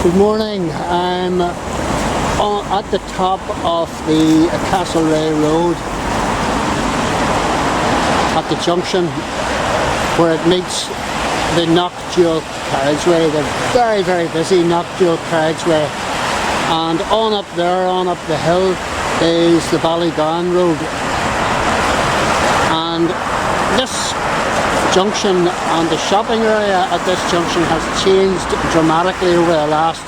Good morning. I'm at the top of the Castlereagh Road at the junction where it meets the Dual carriageway, the very, very busy Dual carriageway, and on up there, on up the hill, is the Ballynahinch Road. And this junction and the shopping area at this junction has changed dramatically over the last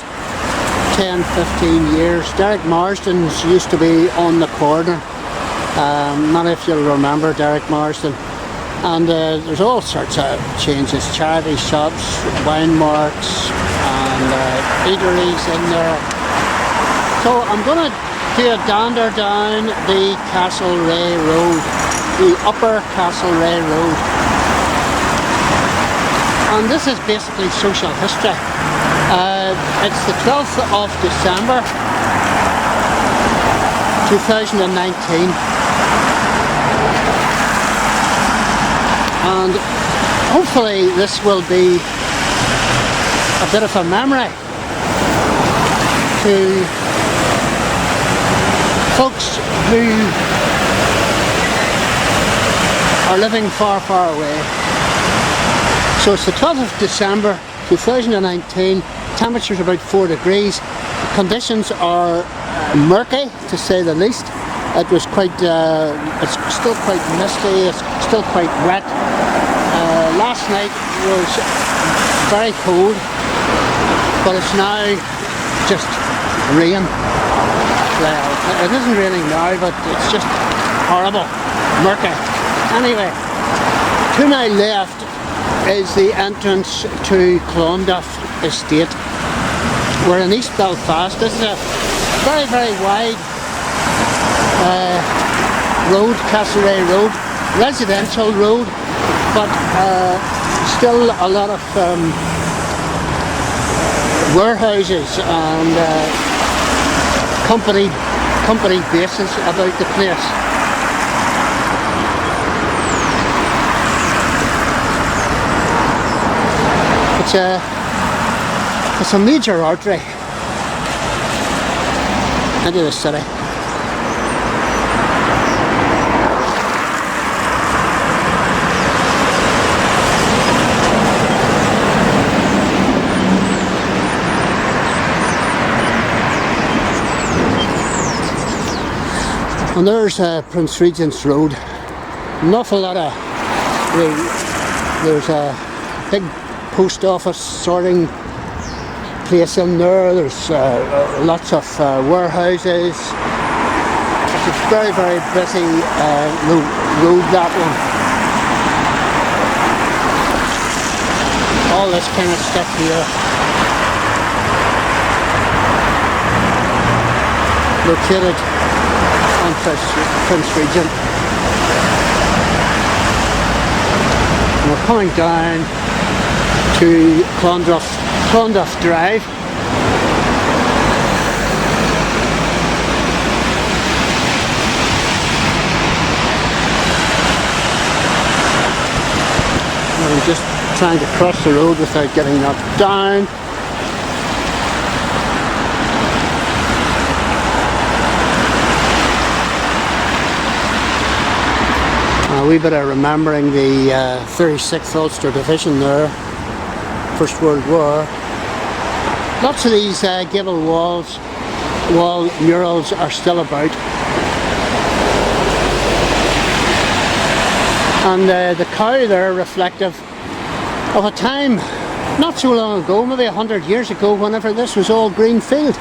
10-15 years. Derek Marsden's used to be on the corner. Many of you'll remember Derek Marsden. And there's all sorts of changes, charity shops, wine marks and eateries in there. So I'm going to do a dander down the Castlereagh Road, the upper Castlereagh Road. And this is basically social history. It's the 12th of December 2019. And hopefully this will be a bit of a memory to folks who are living far, far away. So it's the 12th of December 2019, temperature's about 4 degrees, conditions are murky to say the least. It was quite, it's still quite misty, it's still quite wet. Last night was very cold, but it's now just rain. Well, it isn't raining now, but it's just horrible, murky. Anyway, to my left is the entrance to Clonduff Estate. We're in East Belfast. This is a very, very wide road, Castlereagh Road, residential road, but still a lot of warehouses and company bases about the place. It's a major artery into the city. And there's Prince Regent's Road. An awful lot of there's a big post office sorting place in there. There's lots of warehouses. It's a very, very busy road, that one. All this kind of stuff here. Located on Prince Regent. And we're coming down to Clonduff Drive. And I'm just trying to cross the road without getting knocked down. A wee bit of remembering the 36th Ulster Division there. First World War. Lots of these gable wall murals are still about. And the cow there reflective of a time not so long ago, maybe 100 years ago, whenever this was all Greenfield.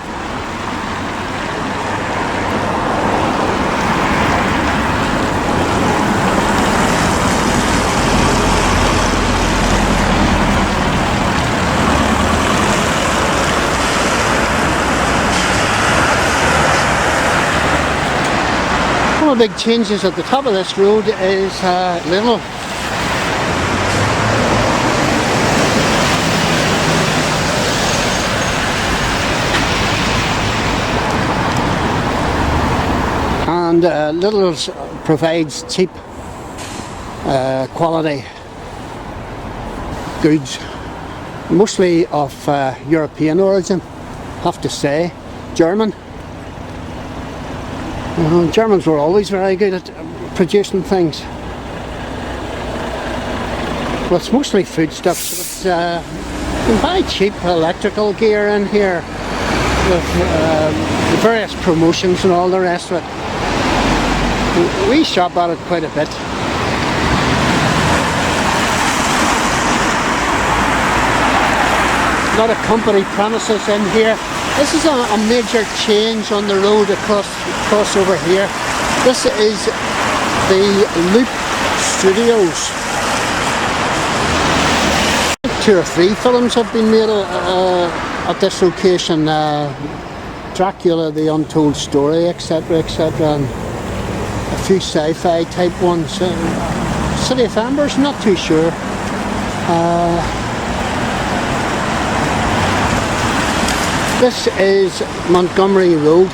One of the big changes at the top of this road is Little. And Little's provides cheap quality goods, mostly of European origin. have to say. German. Germans were always very good at producing things. Well, it's mostly foodstuffs. It's you can buy cheap electrical gear in here with the various promotions and all the rest of it. We shop at it quite a bit. A lot of company premises in here. This is a major change on the road across over here. This is the Loop Studios. 2 or 3 films have been made at this location. Dracula, The Untold Story, etc, etc, and a few sci-fi type ones. City of Embers, not too sure. This is Montgomery Road.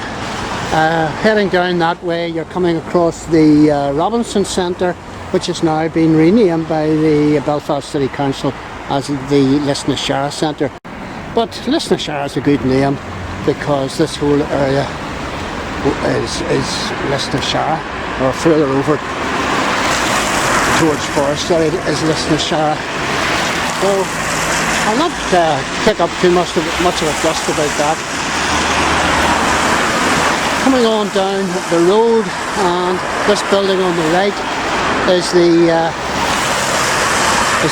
Heading down that way, you're coming across the Robinson Centre, which has now been renamed by the Belfast City Council as the Lisnashara Centre. But Lisnashara is a good name because this whole area is Lisnashara, or further over towards Forest area is Lisnashara. So I'll not pick up too much of a fuss about that. Coming on down the road, and this building on the right is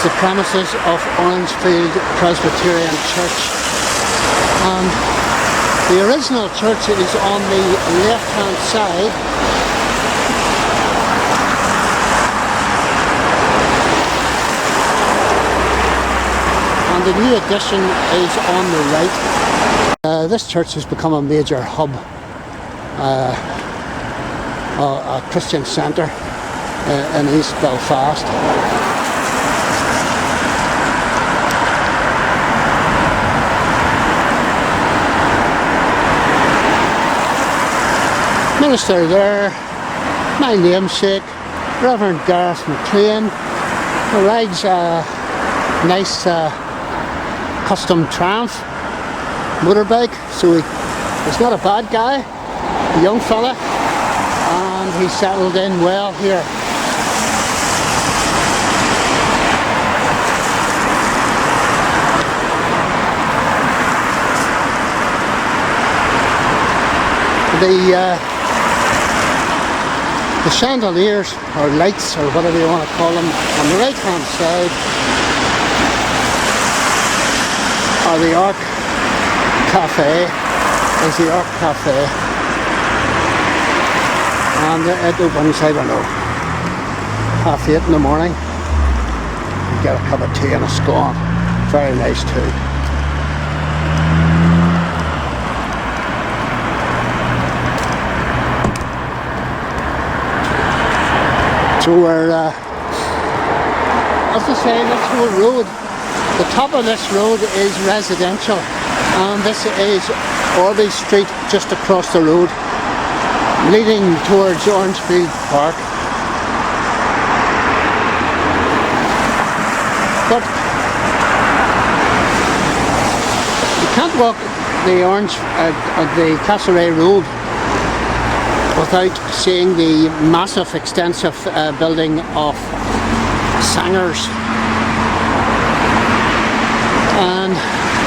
the premises of Orangefield Presbyterian Church. And the original church is on the left-hand side. And the new addition is on the right. This church has become a major hub, a Christian centre in East Belfast. Minister there, my namesake, Reverend Gareth McLean, who rides a nice custom Triumph motorbike, so he's not a bad guy, a young fella, and he settled in well here. The chandeliers, or lights, or whatever you want to call them, on the right hand side are the Arc Cafe, is the Arc Cafe, and it opens, I don't know, 8:30 in the morning. You get a cup of tea and a scone, very nice too. So we're, as I say, this whole road, the top of this road is residential, and this is Orby Street just across the road, leading towards Orangefield Park. But you can't walk the Castlereagh Road without seeing the massive, extensive building of Sanger's. And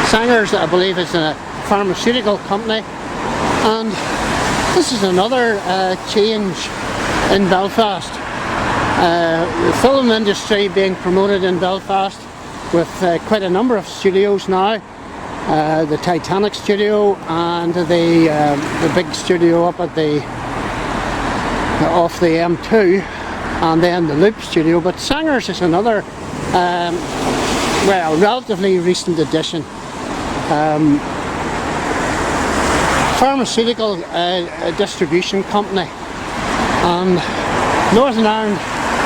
Sanger's, I believe, is a pharmaceutical company, and this is another change in Belfast. The film industry being promoted in Belfast with quite a number of studios now. The Titanic studio and the big studio up at off the M2, and then the Loop studio. But Sanger's is another well, relatively recent addition. Pharmaceutical distribution company, and Northern Ireland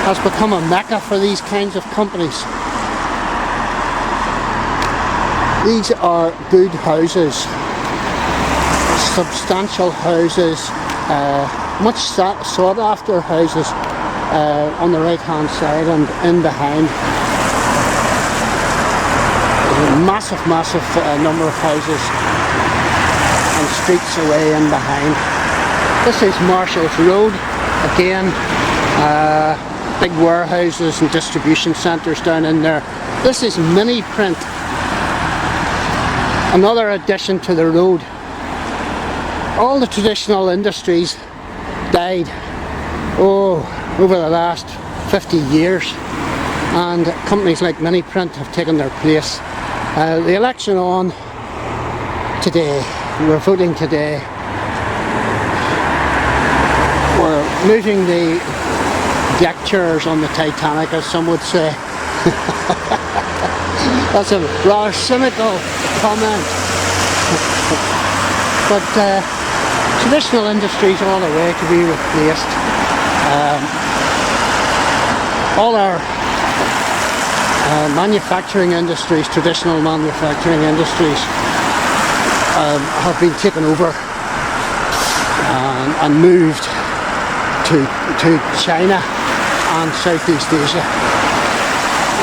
has become a mecca for these kinds of companies. These are good houses, substantial houses, much sought after houses on the right hand side and in behind. There's a massive number of houses. and streets away in behind. This is Marshall's Road, again, big warehouses and distribution centres down in there. This is mini print, another addition to the road. All the traditional industries died over the last 50 years, and companies like Mini Print have taken their place. The election on today, we're voting today. We're moving the deck chairs on the Titanic, as some would say. That's a rather cynical comment. But traditional industries all the way to be replaced. All our manufacturing industries, traditional manufacturing industries, have been taken over and moved to China and Southeast Asia.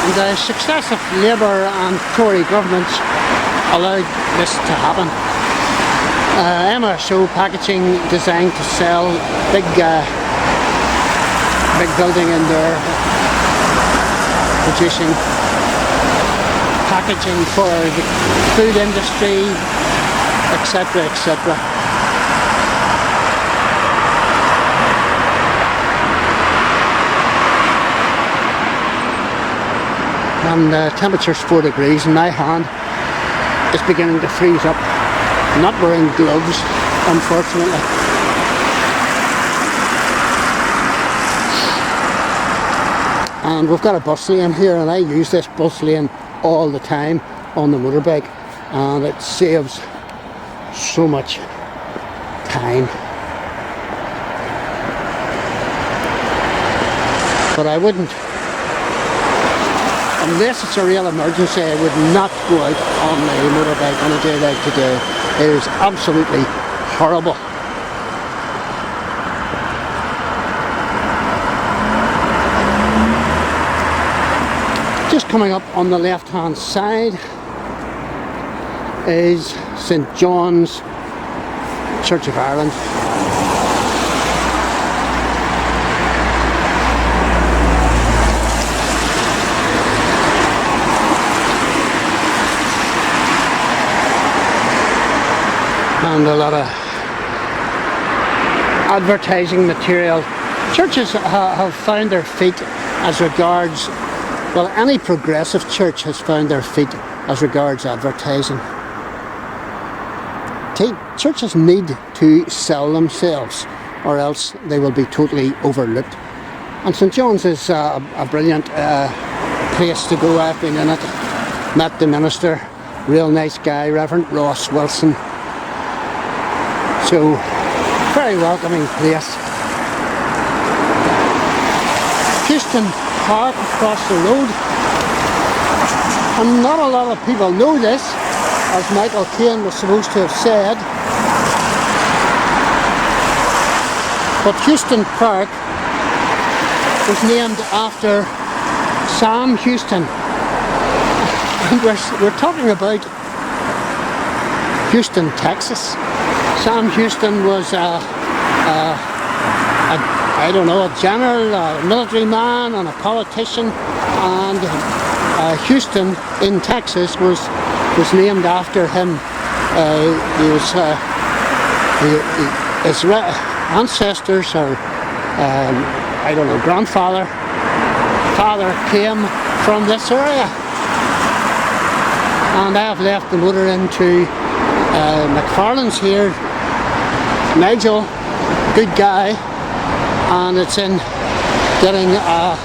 And the successive Labour and Tory governments allowed this to happen. MSO packaging designed to sell, big building in there, producing packaging for the food industry, etc., etc. And the temperature's 4 degrees, and my hand is beginning to freeze up. I'm not wearing gloves, unfortunately. And we've got a bus lane here, and I use this bus lane all the time on the motorbike, and it saves so much time. But I wouldn't, unless it's a real emergency, I would not go out on the motorbike on a day like today. It is absolutely horrible. Just coming up on the left hand side is St John's Church of Ireland. And a lot of advertising material. Churches have found their feet as regards, well, any progressive church has found their feet as regards advertising. Churches need to sell themselves, or else they will be totally overlooked. And St John's is a brilliant place to go. I've been in it, met the minister, real nice guy, Reverend Ross Wilson. So, very welcoming place. Houston Park across the road. And not a lot of people know this, as Michael Caine was supposed to have said. But Houston Park was named after Sam Houston. And we're talking about Houston, Texas. Sam Houston was a general, a military man and a politician, and Houston in Texas was named after him. His ancestors, or grandfather, father came from this area. And I have left the motor into McFarlane's here. Nigel, good guy, and it's in getting a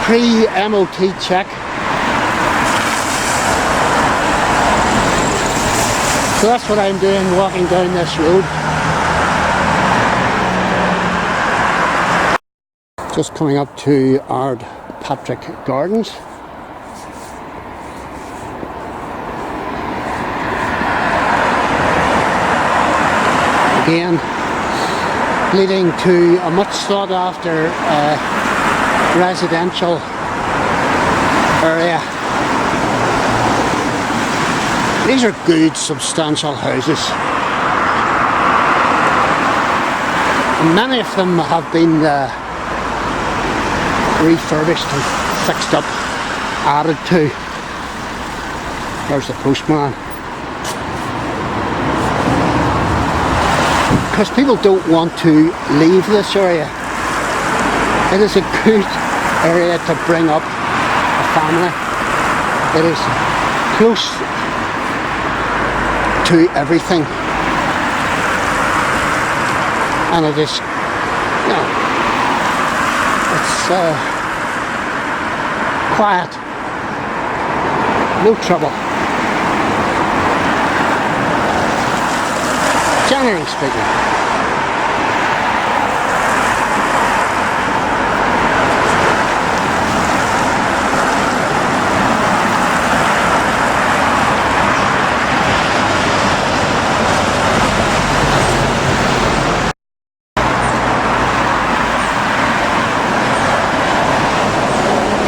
pre-MOT check. So that's what I'm doing, walking down this road. Just coming up to Downpatrick Gardens. Again, leading to a much sought after residential area. These are good, substantial houses. And many of them have been refurbished and fixed up, added to. There's the postman. Because people don't want to leave this area. It is a good area to bring up a family. It is close to everything. And it is, you know, it's quiet, no trouble. Generally speaking.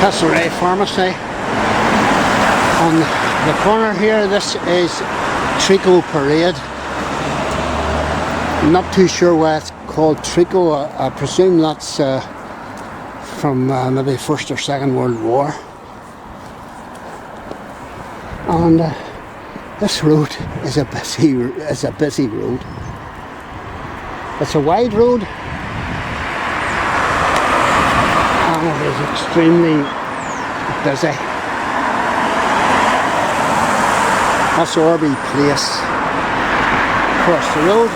Castlereagh Pharmacy on the corner here. This is Trico Parade. I'm not too sure why it's called Trico. I presume that's from maybe First or Second World War. And this road is a busy road. It's a wide road. And it is extremely busy. That's Orby Place across the road.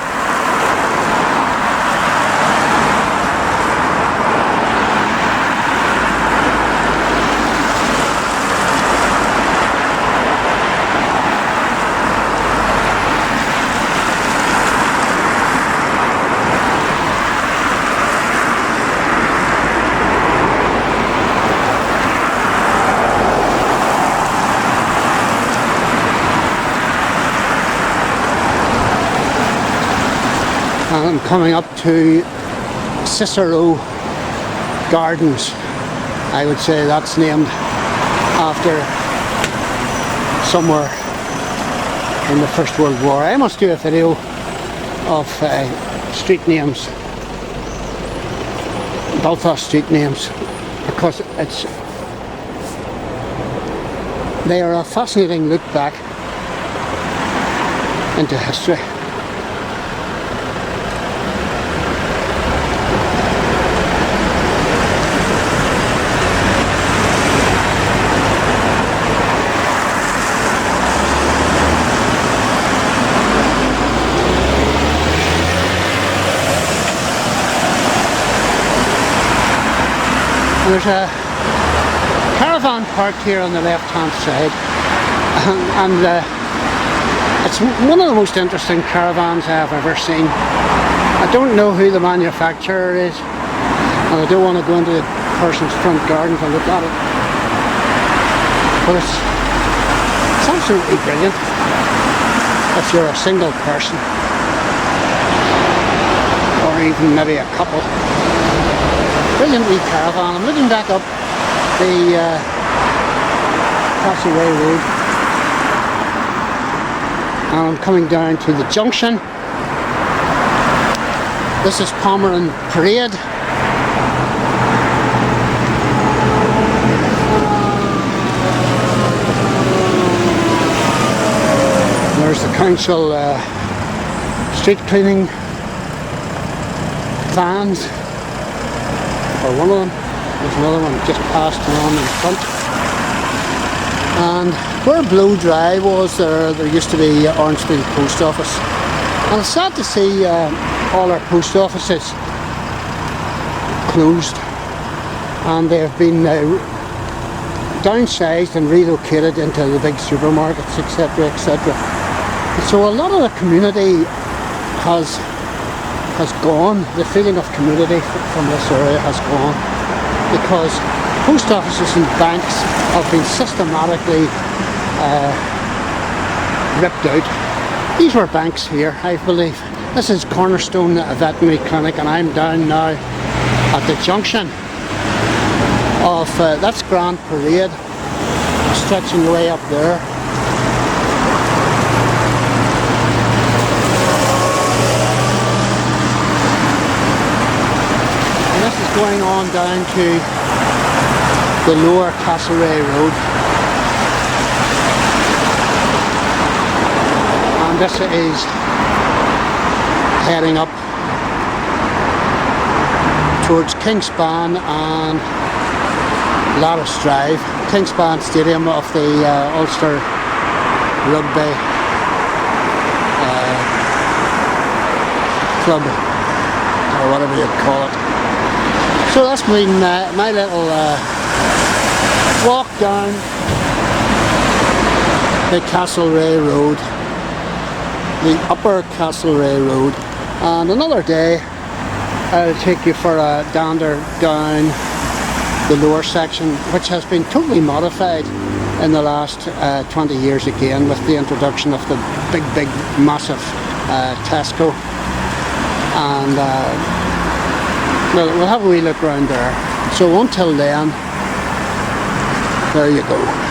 I'm coming up to Cicero Gardens. I would say that's named after somewhere in the First World War. I must do a video of street names, Belfast street names, because they are a fascinating look back into history. There's a caravan parked here on the left hand side, and it's one of the most interesting caravans I've ever seen. I don't know who the manufacturer is, and I don't want to go into the person's front garden to look at it, but it's absolutely brilliant if you're a single person, or even maybe a couple. Brilliant wee caravan. I'm looking back up the Castlereagh Road, and I'm coming down to the junction. This is Pomeran Parade. There's the council street cleaning vans. Or one of them. There's another one just passed on in front. And where Blow Drive was, there used to be Orangefield Post Office. And it's sad to see all our post offices closed. And they've been downsized and relocated into the big supermarkets, etc., etc. So a lot of the community has gone. The feeling of community from this area has gone, because post offices and banks have been systematically ripped out. These were banks here, I believe. This is Cornerstone Veterinary Clinic, and I'm down now at the junction of that's Grand Parade, stretching way up there. on down to the lower Castlereagh Road, and this is heading up towards Kingspan and Lattice Drive, Kingspan Stadium of the Ulster Rugby Club, or whatever you'd call it. So that's been my little walk down the Castlereagh Road, the upper Castlereagh Road, and another day I'll take you for a dander down the lower section, which has been totally modified in the last 20 years again, with the introduction of the big massive Tesco, and we'll have a wee look around there. So until then, there you go.